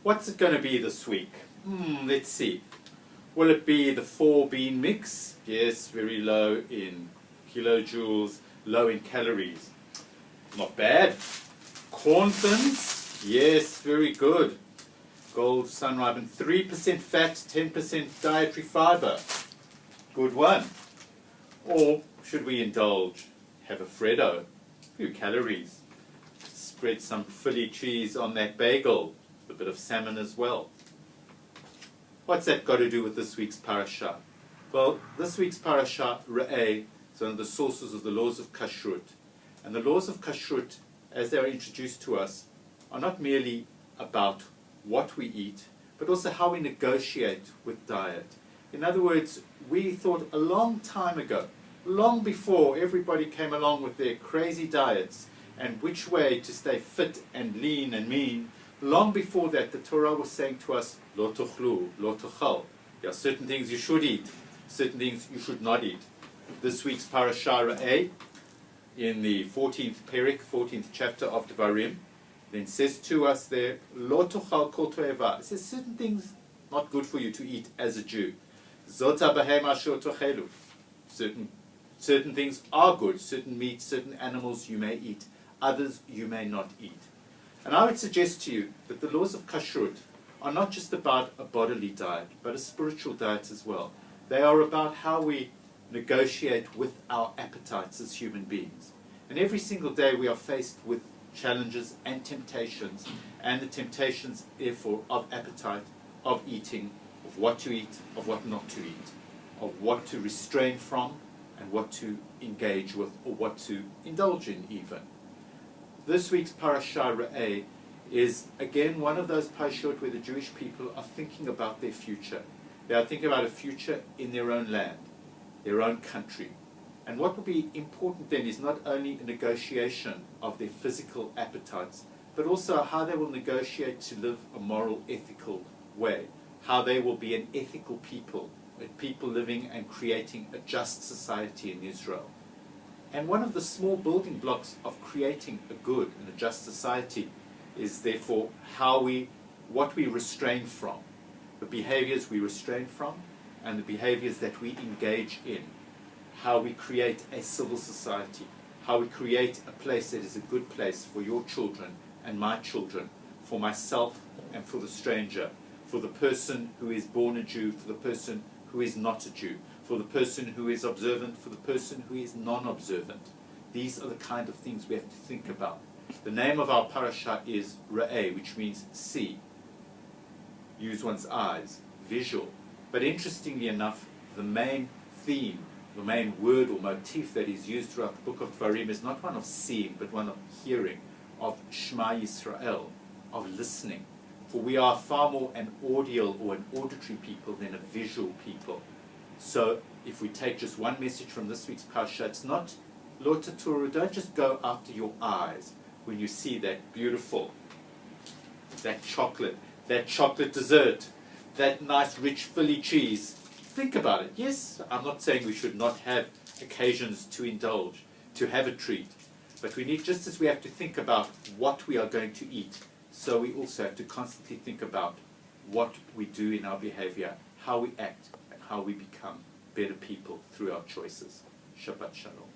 What's it going to be this week? Let's see. Will it be the 4-bean mix? Yes, very low in kilojoules, low in calories. Not bad. Corn thins? Yes, very good. Gold sunripen, 3% fat, 10% dietary fiber. Good one. Or should we indulge? Have a Freddo. Few calories. Spread some Philly cheese on that bagel. A bit of salmon as well. What's that got to do with this week's parasha? Well, this week's parasha, Reeh, is one of the sources of the laws of kashrut. And the laws of kashrut, as they are introduced to us, are not merely about what we eat, but also how we negotiate with diet. In other words, we thought a long time ago, long before everybody came along with their crazy diets and which way to stay fit and lean and mean, long before that, the Torah was saying to us, lo tochlu, lo tochal. There are certain things you should eat, certain things you should not eat. This week's Parashat Reeh, in the 14th Perik, 14th chapter of Devarim, then says to us there, lo tochal kol toeva. It says certain things not good for you to eat as a Jew. Zota bahem asher tochelu. Certain things are good, certain meats, certain animals you may eat, others you may not eat. And I would suggest to you that the laws of kashrut are not just about a bodily diet, but a spiritual diet as well. They are about how we negotiate with our appetites as human beings. And every single day we are faced with challenges and temptations, and the temptations, therefore, of appetite, of eating, of what to eat, of what not to eat, of what to restrain from, and what to engage with, or what to indulge in even. This week's Parashat Reeh is again one of those parashot where the Jewish people are thinking about their future. They are thinking about a future in their own land, their own country. And what will be important then is not only a negotiation of their physical appetites, but also how they will negotiate to live a moral, ethical way, how they will be an ethical people, a people living and creating a just society in Israel. And one of the small building blocks of creating a good and a just society is therefore what we restrain from, the behaviors we restrain from, and the behaviors that we engage in, how we create a civil society, how we create a place that is a good place for your children and my children, for myself and for the stranger, for the person who is born a Jew, for the person who is not a Jew, for the person who is observant, for the person who is non-observant. These are the kind of things we have to think about. The name of our parasha is Reeh, which means see, use one's eyes, visual. But interestingly enough, the main theme, the main word or motif that is used throughout the book of Devarim is not one of seeing, but one of hearing, of Shema Yisrael, of listening. For we are far more an audial or an auditory people than a visual people. So if we take just one message from this week's parasha, it's not lo taturu, don't just go after your eyes when you see that beautiful, that chocolate dessert, that nice rich Philly cheese. Think about it. Yes, I'm not saying we should not have occasions to indulge, to have a treat, but we need, just as we have to think about what we are going to eat, so we also have to constantly think about what we do in our behavior, how we act, and how we become better people through our choices. Shabbat Shalom.